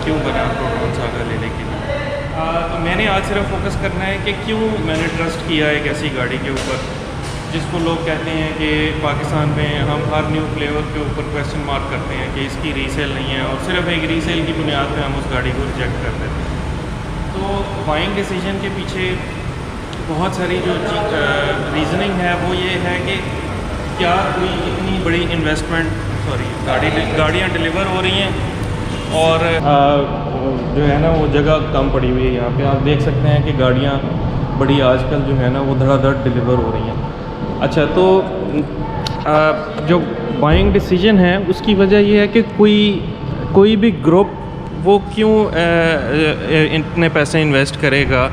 क्यों बना proton saga लेने के लिए? तो मैंने आज सिर्फ फोकस करना है कि क्यों मैंने ट्रस्ट किया एक ऐसी गाड़ी के ऊपर जिसको लोग कहते हैं कि पाकिस्तान में हम हर न्यू फ्लेवर के ऊपर क्वेश्चन मार्क करते हैं कि इसकी रीसेल नहीं है और सिर्फ एक रीसेल की बुनियाद पे हम उस गाड़ी को रिजेक्ट कर देते हैं। तो बाइंग डिसीजन के पीछे बहुत सारी जो रीज़निंग है वो ये है कि क्या कोई इतनी बड़ी इन्वेस्टमेंट गाड़ियाँ डिलीवर हो रही हैं और जो है ना वो जगह कम पड़ी हुई है। यहाँ पे आप देख सकते हैं कि गाड़ियाँ बड़ी आजकल जो है ना वो धड़ाधड़ डिलीवर हो रही हैं। अच्छा, तो जो बाइंग डिसीजन है उसकी वजह ये है कि कोई भी ग्रुप वो क्यों इतने पैसे इन्वेस्ट करेगा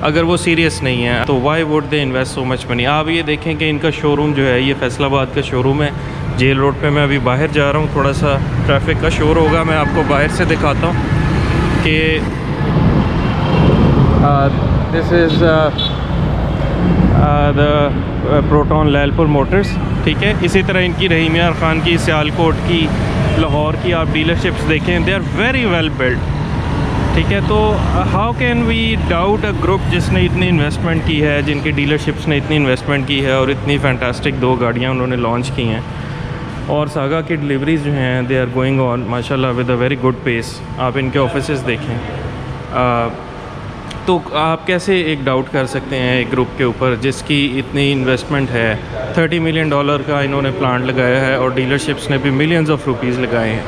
अगर वो सीरियस नहीं है, तो why would they invest so much money. आप ये देखें कि इनका शोरूम जो है ये फैसलाबाद का शोरूम है, जेल रोड पे। मैं अभी बाहर जा रहा हूँ, थोड़ा सा ट्रैफिक का शोर होगा, मैं आपको बाहर से दिखाता हूँ कि this is the proton Lyallpur Motors, ठीक है। इसी तरह इनकी रहीम यार ख़ान की, सियालकोट की, लाहौर की आप डीलरशिप्स देखें, they are very well build, ठीक है। तो how can we doubt a group जिसने इतनी इन्वेस्टमेंट की है, जिनकी डीलरशिप्स ने इतनी इन्वेस्टमेंट की है और इतनी फैंटास्टिक 2 गाड़ियाँ उन्होंने लॉन्च की हैं और सागा की डिलीवरीज जो हैं दे आर गोइंग ऑन माशाल्लाह with a very good pace. आप इनके ऑफिसेस देखें, तो आप कैसे एक डाउट कर सकते हैं एक ग्रुप के ऊपर जिसकी इतनी इन्वेस्टमेंट है। $30 मिलियन का इन्होंने प्लांट लगाया है और डीलरशिप्स ने भी मिलियंस ऑफ रुपीज़ लगाए हैं।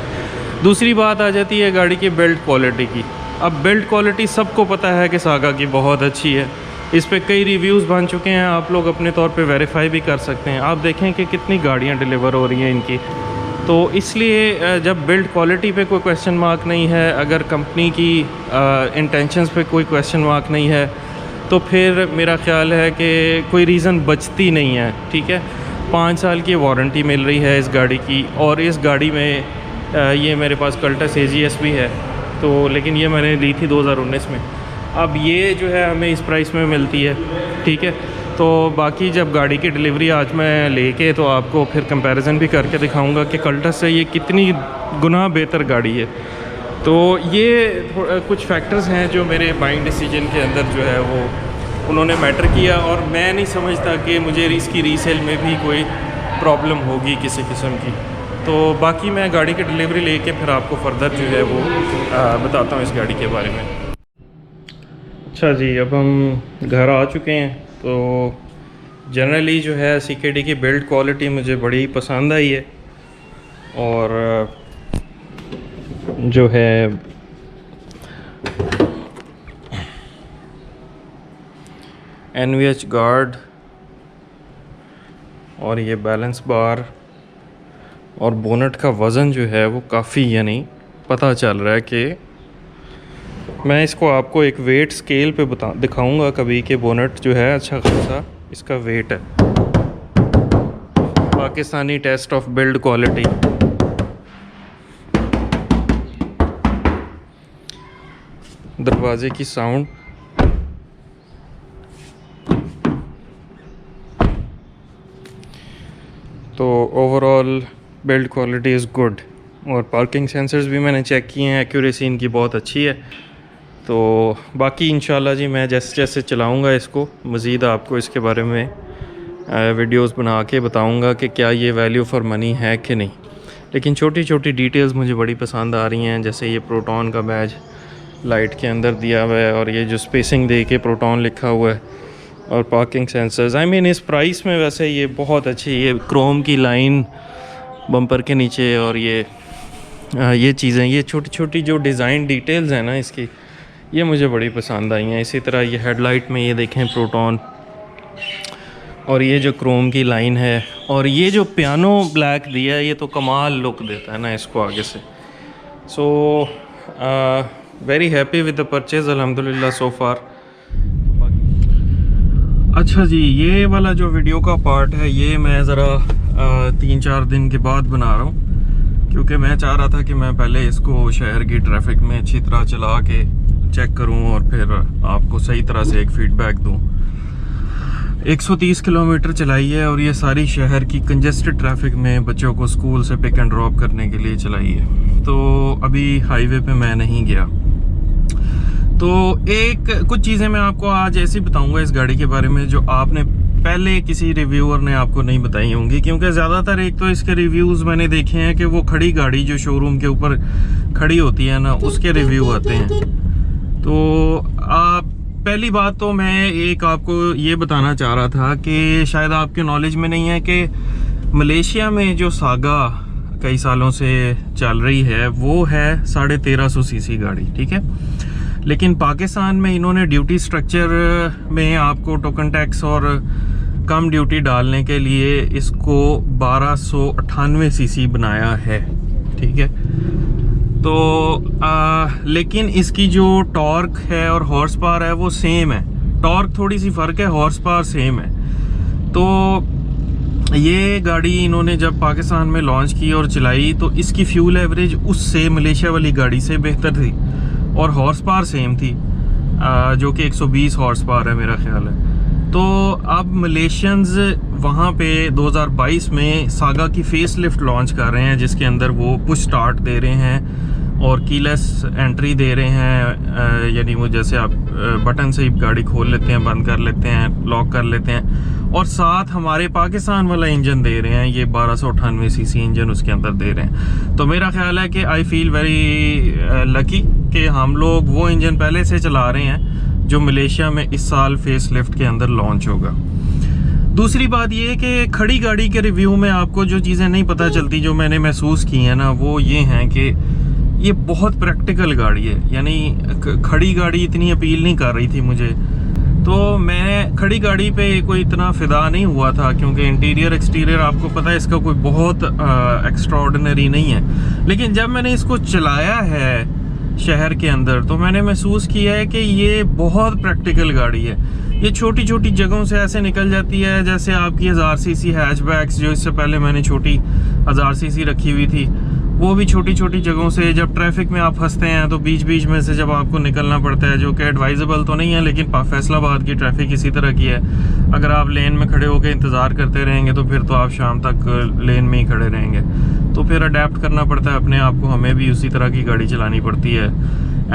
दूसरी बात आ जाती है गाड़ी की बिल्ड क्वालिटी की। अब बिल्ड क्वालिटी सबको पता है कि सागा की बहुत अच्छी है, इस पे कई रिव्यूज़ बन चुके हैं, आप लोग अपने तौर पे वेरीफाई भी कर सकते हैं। आप देखें कि कितनी गाड़ियाँ डिलीवर हो रही हैं इनकी, तो इसलिए जब बिल्ड क्वालिटी पे कोई क्वेश्चन मार्क नहीं है, अगर कंपनी की इंटेंशंस पे कोई क्वेश्चन मार्क नहीं है, तो फिर मेरा ख़्याल है कि कोई रीज़न बचती नहीं है, ठीक है। 5 साल की वारंटी मिल रही है इस गाड़ी की और इस गाड़ी में ये मेरे पास कल्टस AGS भी है, तो लेकिन ये मैंने ली थी 2019 में। अब ये जो है हमें इस प्राइस में मिलती है, ठीक है। तो बाकी जब गाड़ी की डिलीवरी आज मैं लेके तो आपको फिर कंपैरिजन भी करके दिखाऊंगा कि कल्टस से ये कितनी गुना बेहतर गाड़ी है। तो ये कुछ फैक्टर्स हैं जो मेरे बाइंग डिसीजन के अंदर जो है वो उन्होंने मैटर किया और मैं नहीं समझता कि मुझे इसकी रीसेल में भी कोई प्रॉब्लम होगी किसी किस्म की। तो बाकी मैं गाड़ी की डिलीवरी लेके फिर आपको फर्दर जो है वो बताता हूँ इस गाड़ी के बारे में। अच्छा जी, अब हम घर आ चुके हैं। तो जनरली जो है CKD की बिल्ड क्वालिटी मुझे बड़ी पसंद आई है और जो है NVH गार्ड और ये बैलेंस बार और बोनट का वज़न जो है वो काफ़ी, यानी पता चल रहा है कि मैं इसको आपको एक वेट स्केल पे दिखाऊंगा कभी कि बोनट जो है अच्छा खासा इसका वेट है। Pakistani taste of build quality. दरवाजे की साउंड, तो overall build quality is good और पार्किंग सेंसर्स भी मैंने चेक किए हैं, एक्यूरेसी इनकी बहुत अच्छी है। तो बाकी इंशाल्लाह जी मैं जैसे जैसे चलाऊंगा इसको मज़ीद आपको इसके बारे में वीडियोस बना के बताऊंगा कि क्या ये वैल्यू फॉर मनी है कि नहीं। लेकिन छोटी छोटी डिटेल्स मुझे बड़ी पसंद आ रही हैं, जैसे ये प्रोटॉन का बैज लाइट के अंदर दिया हुआ है और ये जो स्पेसिंग दे के प्रोटॉन लिखा हुआ है और पार्किंग सेंसर्स। आई मीन इस प्राइस में वैसे ये बहुत अच्छी, ये क्रोम की लाइन बम्पर के नीचे और ये चीज़ें, ये छोटी छोटी जो डिज़ाइन डिटेल्स हैं ना इसकी, ये मुझे बड़ी पसंद आई हैं। इसी तरह ये हेडलाइट में ये देखें प्रोटॉन और ये जो क्रोम की लाइन है और ये जो पियानो ब्लैक दिया है, ये तो कमाल लुक देता है ना इसको आगे से। So very happy with the purchase अल्हम्दुलिल्लाह सो फार। अच्छा जी, ये वाला जो वीडियो का पार्ट है ये मैं ज़रा 3-4 दिन के बाद बना रहा हूँ, क्योंकि मैं चाह रहा था कि मैं पहले इसको शहर की ट्रैफिक में अच्छी तरह चला के चेक करूं और फिर आपको सही तरह से एक फीडबैक दूं। 130 किलोमीटर चलाई है और ये सारी शहर की कंजेस्टेड ट्रैफिक में बच्चों को स्कूल से पिक एंड ड्रॉप करने के लिए चलाई है। तो अभी हाईवे पे मैं नहीं गया। तो कुछ चीज़ें मैं आपको आज ऐसी बताऊंगा इस गाड़ी के बारे में जो आपने पहले किसी रिव्यूअर ने आपको नहीं बताई होंगी, क्योंकि ज़्यादातर एक तो इसके रिव्यूज़ मैंने देखे हैं कि वो खड़ी गाड़ी जो शोरूम के ऊपर खड़ी होती है ना, उसके रिव्यू आते हैं। तो पहली बात तो मैं एक आपको ये बताना चाह रहा था कि शायद आपके नॉलेज में नहीं है कि मलेशिया में जो सागा कई सालों से चल रही है वो है 1350 सीसी गाड़ी, ठीक है। लेकिन पाकिस्तान में इन्होंने ड्यूटी स्ट्रक्चर में आपको टोकन टैक्स और कम ड्यूटी डालने के लिए इसको 1298 सीसी बनाया है, ठीक है। तो लेकिन इसकी जो टॉर्क है और हॉर्स पावर है वो सेम है। टॉर्क थोड़ी सी फ़र्क है, हॉर्स पावर सेम है। तो ये गाड़ी इन्होंने जब पाकिस्तान में लॉन्च की और चलाई तो इसकी फ्यूल एवरेज उससे मलेशिया वाली गाड़ी से बेहतर थी और हॉर्स पावर सेम थी, जो कि 120 हॉर्स पावर है मेरा ख्याल है। तो अब मलेशियंस वहाँ पे 2022 में सागा की फेस लिफ्ट लॉन्च कर रहे हैं, जिसके अंदर वो पुश स्टार्ट दे रहे हैं और कीलेस एंट्री दे रहे हैं, यानी वो जैसे आप बटन से ही गाड़ी खोल लेते हैं, बंद कर लेते हैं, लॉक कर लेते हैं। और साथ हमारे पाकिस्तान वाला इंजन दे रहे हैं, ये 1298 सीसी इंजन उसके अंदर दे रहे हैं। तो मेरा ख्याल है कि आई फील वेरी लकी कि हम लोग वो इंजन पहले से चला रहे हैं जो मलेशिया में इस साल फेस लिफ्ट के अंदर लॉन्च होगा। दूसरी बात ये है कि खड़ी गाड़ी के रिव्यू में आपको जो चीज़ें नहीं पता चलती, जो मैंने महसूस की है ना, वो ये हैं कि ये बहुत प्रैक्टिकल गाड़ी है। यानी खड़ी गाड़ी इतनी अपील नहीं कर रही थी मुझे, तो मैं खड़ी गाड़ी पे कोई इतना फ़िदा नहीं हुआ था, क्योंकि इंटीरियर एक्सटीरियर आपको पता है इसका कोई बहुत एक्स्ट्राऑर्डिनरी नहीं है। लेकिन जब मैंने इसको चलाया है शहर के अंदर तो मैंने महसूस किया है कि ये बहुत प्रैक्टिकल गाड़ी है। ये छोटी छोटी जगहों से ऐसे निकल जाती है, जैसे आपकी 1000 सीसी हैचबैक्स जो इससे पहले मैंने छोटी 1000 सीसी रखी हुई थी, वो भी छोटी छोटी जगहों से जब ट्रैफिक में आप फंसते हैं तो बीच बीच में से जब आपको निकलना पड़ता है, जो कि एडवाइजेबल तो नहीं है, लेकिन फैसलाबाद की ट्रैफिक इसी तरह की है। अगर आप लेन में खड़े होकर इंतज़ार करते रहेंगे तो फिर तो आप शाम तक लेन में ही खड़े रहेंगे, तो फिर अडेप्ट करना पड़ता है अपने आप को, हमें भी उसी तरह की गाड़ी चलानी पड़ती है।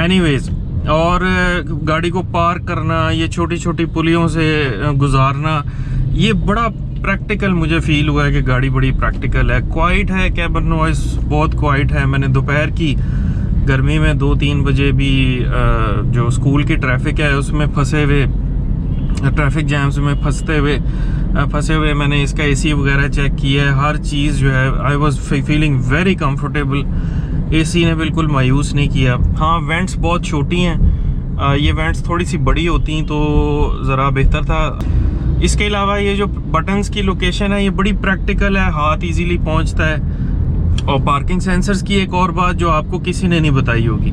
एनीवेज, और गाड़ी को पार्क करना, ये छोटी छोटी पुलियों से गुजारना, ये बड़ा प्रैक्टिकल मुझे फील हुआ है कि गाड़ी बड़ी प्रैक्टिकल है। क्वाइट है, कैबिन नॉइस बहुत क्वाइट है। मैंने दोपहर की गर्मी में 2-3 बजे भी जो स्कूल की ट्रैफिक है उसमें फंसे हुए, ट्रैफिक जैम्स में फंसे हुए मैंने इसका एसी वगैरह चेक किया है। हर चीज़ जो है I was feeling very comfortable. AC ने बिल्कुल मायूस नहीं किया। हाँ, वेंट्स बहुत छोटी हैं, ये वेंट्स थोड़ी सी बड़ी होती तो ज़रा बेहतर था। इसके अलावा ये जो बटन्स की लोकेशन है ये बड़ी प्रैक्टिकल है, हाथ इजीली पहुंचता है। और पार्किंग सेंसर्स की एक और बात जो आपको किसी ने नहीं बताई होगी,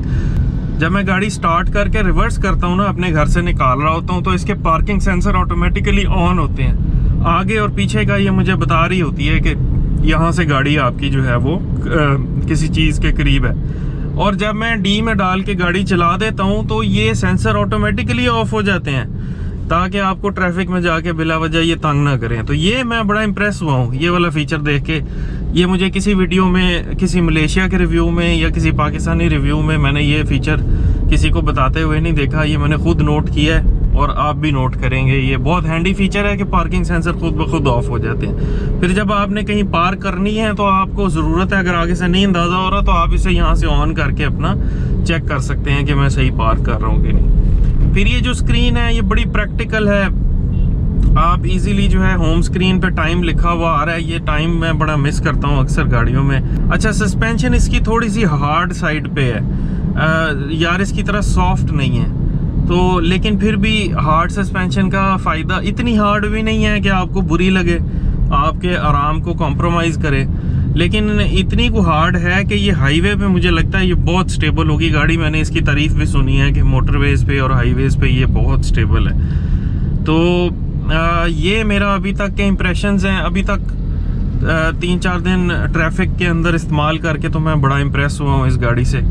जब मैं गाड़ी स्टार्ट करके रिवर्स करता हूँ ना, अपने घर से निकाल रहा होता हूँ, तो इसके पार्किंग सेंसर ऑटोमेटिकली ऑन होते हैं। आगे और पीछे का ये मुझे बता रही होती है कि यहाँ से गाड़ी आपकी जो है वो किसी चीज़ के करीब है। और जब मैं डी में डाल के गाड़ी चला देता हूँ तो ये सेंसर ऑटोमेटिकली ऑफ हो जाते हैं, ताकि आपको ट्रैफिक में जाके बिला वजह ये तंग ना करें। तो ये मैं बड़ा इंप्रेस हुआ हूँ ये वाला फीचर देख के। ये मुझे किसी वीडियो में, किसी मलेशिया के रिव्यू में या किसी पाकिस्तानी रिव्यू में मैंने ये फीचर किसी को बताते हुए नहीं देखा। ये मैंने खुद नोट किया है और आप भी नोट करेंगे। ये बहुत हैंडी फीचर है कि पार्किंग सेंसर खुद ब खुद ऑफ हो जाते हैं। फिर जब आपने कहीं पार्क करनी है तो आपको ज़रूरत है, अगर आगे से नहीं अंदाज़ा हो रहा तो आप इसे यहाँ से ऑन करके अपना चेक कर सकते हैं कि मैं सही पार्क कर रहा हूँ कि नहीं। फिर ये जो स्क्रीन है ये बड़ी प्रैक्टिकल है। आप इजीली जो है होम स्क्रीन पे टाइम लिखा हुआ आ रहा है। ये टाइम मैं बड़ा मिस करता हूँ अक्सर गाड़ियों में। अच्छा, सस्पेंशन इसकी थोड़ी सी हार्ड साइड पे है, यार इसकी तरह सॉफ्ट नहीं है तो, लेकिन फिर भी हार्ड सस्पेंशन का फ़ायदा, इतनी हार्ड भी नहीं है कि आपको बुरी लगे, आपके आराम को कॉम्प्रोमाइज़ करे, लेकिन इतनी को हार्ड है कि ये हाईवे पे मुझे लगता है ये बहुत स्टेबल होगी गाड़ी। मैंने इसकी तारीफ़ भी सुनी है कि मोटरवेज़ पे और हाईवेज़ पे ये बहुत स्टेबल है। तो ये मेरा अभी तक के इम्प्रेशंस हैं। अभी तक 3-4 दिन ट्रैफिक के अंदर इस्तेमाल करके तो मैं बड़ा इम्प्रेस हुआ हूँ इस गाड़ी से।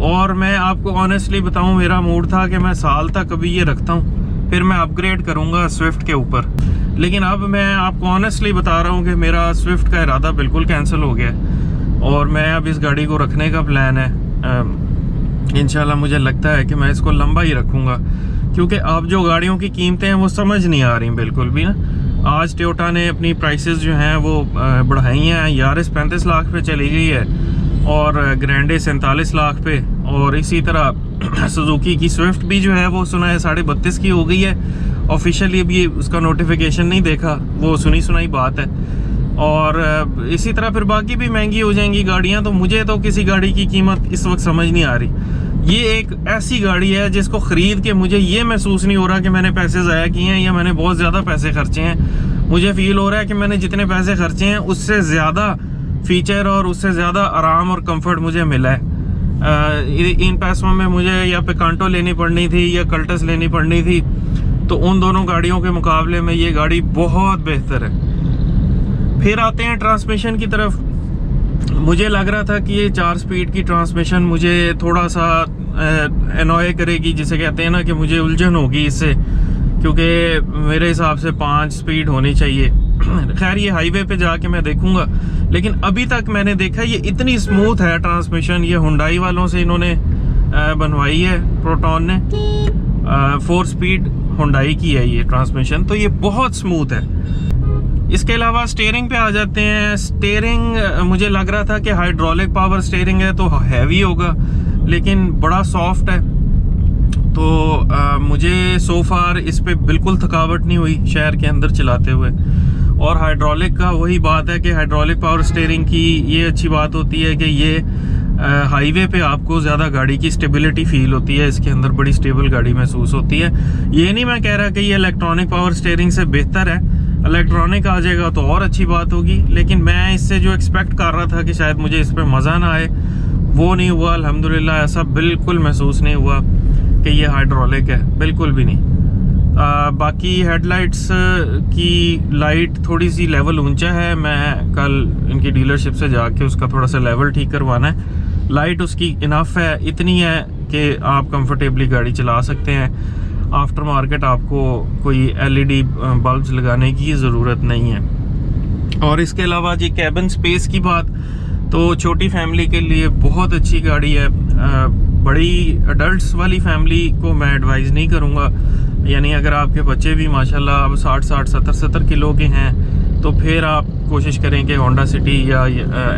और मैं आपको ऑनेस्टली बताऊँ, मेरा मूड था कि मैं साल तक अभी ये रखता हूँ, फिर मैं अपग्रेड करूँगा स्विफ्ट के ऊपर। लेकिन अब मैं आपको ऑनेस्टली बता रहा हूँ कि मेरा स्विफ्ट का इरादा बिल्कुल कैंसिल हो गया। और मैं अब इस गाड़ी को रखने का प्लान है। इंशाल्लाह मुझे लगता है कि मैं इसको लंबा ही रखूँगा, क्योंकि अब जो गाड़ियों की कीमतें हैं वो समझ नहीं आ रही बिल्कुल भी ना। आज टोयोटा ने अपनी प्राइसेस जो हैं वो बढ़ाई हैं। यारिस 35 लाख पे चली गई है और ग्रैंडे 47 लाख पे, और इसी तरह सुजुकी की स्विफ्ट भी जो है वो सुना है 32.5 की हो गई है। ऑफिशियली अभी उसका नोटिफिकेशन नहीं देखा, वो सुनी सुनाई बात है। और इसी तरह फिर बाकी भी महंगी हो जाएंगी गाड़ियां। तो मुझे तो किसी गाड़ी की कीमत इस वक्त समझ नहीं आ रही। ये एक ऐसी गाड़ी है जिसको ख़रीद के मुझे ये महसूस नहीं हो रहा कि मैंने पैसे ज़ाया किए हैं या मैंने बहुत ज़्यादा पैसे खर्चे हैं। मुझे फील हो रहा है कि मैंने जितने पैसे खर्चे हैं उससे ज़्यादा फीचर और उससे ज़्यादा आराम और कंफर्ट मुझे मिला है। इन पैसों में मुझे या पिकांटो लेनी पड़नी थी या कल्टस लेनी पड़नी थी, तो उन दोनों गाड़ियों के मुकाबले में ये गाड़ी बहुत बेहतर है। फिर आते हैं ट्रांसमिशन की तरफ। मुझे लग रहा था कि ये 4 स्पीड की ट्रांसमिशन मुझे थोड़ा सा एनॉय करेगी, जिसे कहते हैं ना कि मुझे उलझन होगी इससे, क्योंकि मेरे हिसाब से 5 स्पीड होनी चाहिए। खैर ये हाईवे पे जाके मैं देखूंगा, लेकिन अभी तक मैंने देखा ये इतनी स्मूथ है ट्रांसमिशन। ये हुंडई वालों से इन्होंने बनवाई है, प्रोटॉन ने 4 स्पीड हुंडई की है ये ट्रांसमिशन, तो ये बहुत स्मूथ है। इसके अलावा स्टीयरिंग पे आ जाते हैं। स्टीयरिंग मुझे लग रहा था कि हाइड्रोलिक पावर स्टीयरिंग है तो हैवी होगा, लेकिन बड़ा सॉफ्ट है। तो मुझे सो फार इस पे बिल्कुल थकावट नहीं हुई शहर के अंदर चलाते हुए। और हाइड्रोलिक का वही बात है कि हाइड्रोलिक पावर स्टीयरिंग की ये अच्छी बात होती है कि ये हाईवे पे आपको ज़्यादा गाड़ी की स्टेबिलिटी फील होती है, इसके अंदर बड़ी स्टेबल गाड़ी महसूस होती है। ये नहीं मैं कह रहा कि ये इलेक्ट्रॉनिक पावर स्टीयरिंग से बेहतर है, इलेक्ट्रॉनिक आ जाएगा तो और अच्छी बात होगी, लेकिन मैं इससे जो एक्सपेक्ट कर रहा था कि शायद मुझे इस पर मज़ा ना आए, वो नहीं हुआ। अल्हम्दुलिल्लाह ऐसा बिल्कुल महसूस नहीं हुआ कि ये हाइड्रोलिक है, बिल्कुल भी नहीं। बाकी हेडलाइट्स की लाइट थोड़ी सी लेवल ऊंचा है। मैं कल इनकी डीलरशिप से जाके उसका थोड़ा सा लेवल ठीक करवाना है। लाइट उसकी इनफ है, इतनी है कि आप कंफर्टेबली गाड़ी चला सकते हैं। आफ्टर मार्केट आपको कोई एलईडी बल्ब्स लगाने की ज़रूरत नहीं है। और इसके अलावा जी कैबिन स्पेस की बात, तो छोटी फैमिली के लिए बहुत अच्छी गाड़ी है। बड़ी अडल्ट्स वाली फैमिली को मैं एडवाइज़ नहीं करूँगा, यानी अगर आपके बच्चे भी माशाल्लाह अब 60-70 किलो के हैं तो फिर आप कोशिश करें कि होंडा सिटी या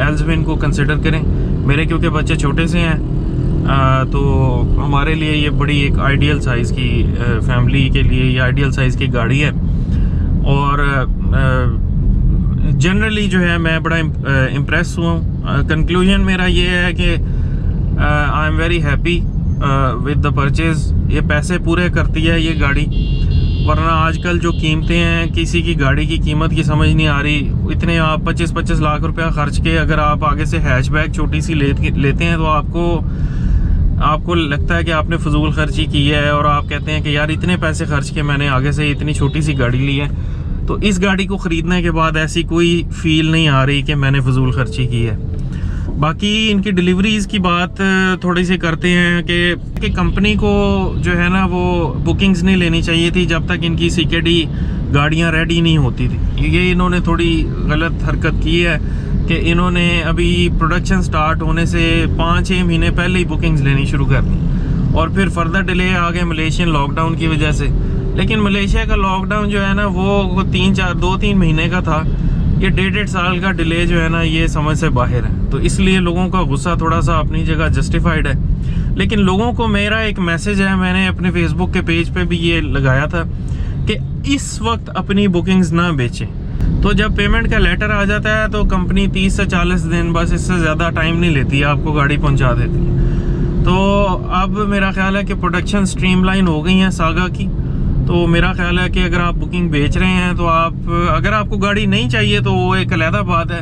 एल्सविन को कंसिडर करें। मेरे क्योंकि बच्चे छोटे से हैं तो हमारे लिए ये बड़ी एक आइडियल साइज़ की फैमिली के लिए ये आइडियल साइज़ की गाड़ी है। और जनरली जो है मैं बड़ा इम्प्रेस हुआ हूँ। कंक्लूजन मेरा ये है कि I am very happy with the purchase. ये पैसे पूरे करती है ये गाड़ी, वरना आजकल जो कीमतें हैं किसी की गाड़ी की कीमत की समझ नहीं आ रही। इतने आप 25-25 लाख रुपया खर्च के अगर आप आगे से हैचबैक छोटी सी लेते हैं तो आपको लगता है कि आपने फजूल खर्ची की है, और आप कहते हैं कि यार इतने पैसे खर्च के मैंने आगे से इतनी छोटी सी गाड़ी ली है। तो इस गाड़ी को ख़रीदने के बाद ऐसी कोई फील नहीं आ रही कि मैंने फजूल खर्ची की है। बाकी इनकी डिलीवरीज़ की बात थोड़ी सी करते हैं कि कंपनी को जो है ना वो बुकिंग्स नहीं लेनी चाहिए थी जब तक इनकी CKD गाड़ियां रेडी नहीं होती थी। ये इन्होंने थोड़ी गलत हरकत की है कि इन्होंने अभी प्रोडक्शन स्टार्ट होने से 5-6 महीने पहले ही बुकिंग्स लेनी शुरू कर दी, और फिर फर्दर डिले आ गए मलेशियन लॉकडाउन की वजह से। लेकिन मलेशिया का लॉकडाउन जो है ना वो 2-3 महीने का था। ये 1.5 साल का डिले जो है ना ये समझ से बाहर है। तो इसलिए लोगों का गुस्सा थोड़ा सा अपनी जगह जस्टिफाइड है। लेकिन लोगों को मेरा एक मैसेज है, मैंने अपने फेसबुक के पेज पे भी ये लगाया था कि इस वक्त अपनी बुकिंग्स ना बेचें। तो जब पेमेंट का लेटर आ जाता है तो कंपनी 30 से 40 दिन, बस इससे ज़्यादा टाइम नहीं लेती, आपको गाड़ी पहुंचा देती है। तो अब मेरा ख्याल है कि प्रोडक्शन स्ट्रीमलाइन हो गई हैं सागा की। तो मेरा ख्याल है कि अगर आप बुकिंग बेच रहे हैं तो अगर आपको गाड़ी नहीं चाहिए तो वो एक अलग बात है,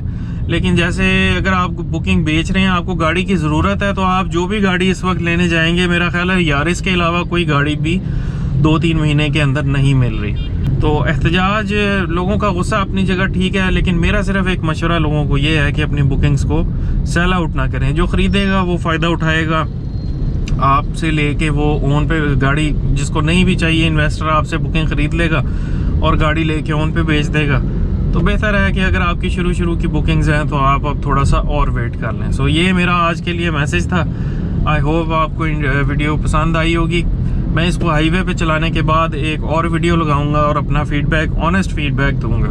लेकिन जैसे अगर आप बुकिंग बेच रहे हैं, आपको गाड़ी की ज़रूरत है, तो आप जो भी गाड़ी इस वक्त लेने जाएंगे, मेरा ख्याल है यारिस के अलावा कोई गाड़ी भी 2-3 महीने के अंदर नहीं मिल रही। तो एहतजाज, लोगों का गुस्सा अपनी जगह ठीक है, लेकिन मेरा सिर्फ एक मशवरा लोगों को ये है कि अपनी बुकिंग्स को सेल आउट ना करें। जो ख़रीदेगा वो फ़ायदा उठाएगा आपसे लेके, वो ओन पे गाड़ी जिसको नहीं भी चाहिए इन्वेस्टर आपसे बुकिंग ख़रीद लेगा और गाड़ी लेके ओन पे बेच देगा। तो तो बेहतर है कि अगर आपकी शुरू की बुकिंग्स हैं तो आप अब थोड़ा सा और वेट कर लें। सो ये मेरा आज के लिए मैसेज था। आई होप आपको वीडियो पसंद आई होगी। मैं इसको हाईवे पे चलाने के बाद एक और वीडियो लगाऊंगा और अपना फीडबैक, ऑनेस्ट फीडबैक दूंगा।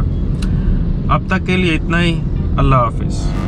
अब तक के लिए इतना ही। अल्लाह हाफिज़।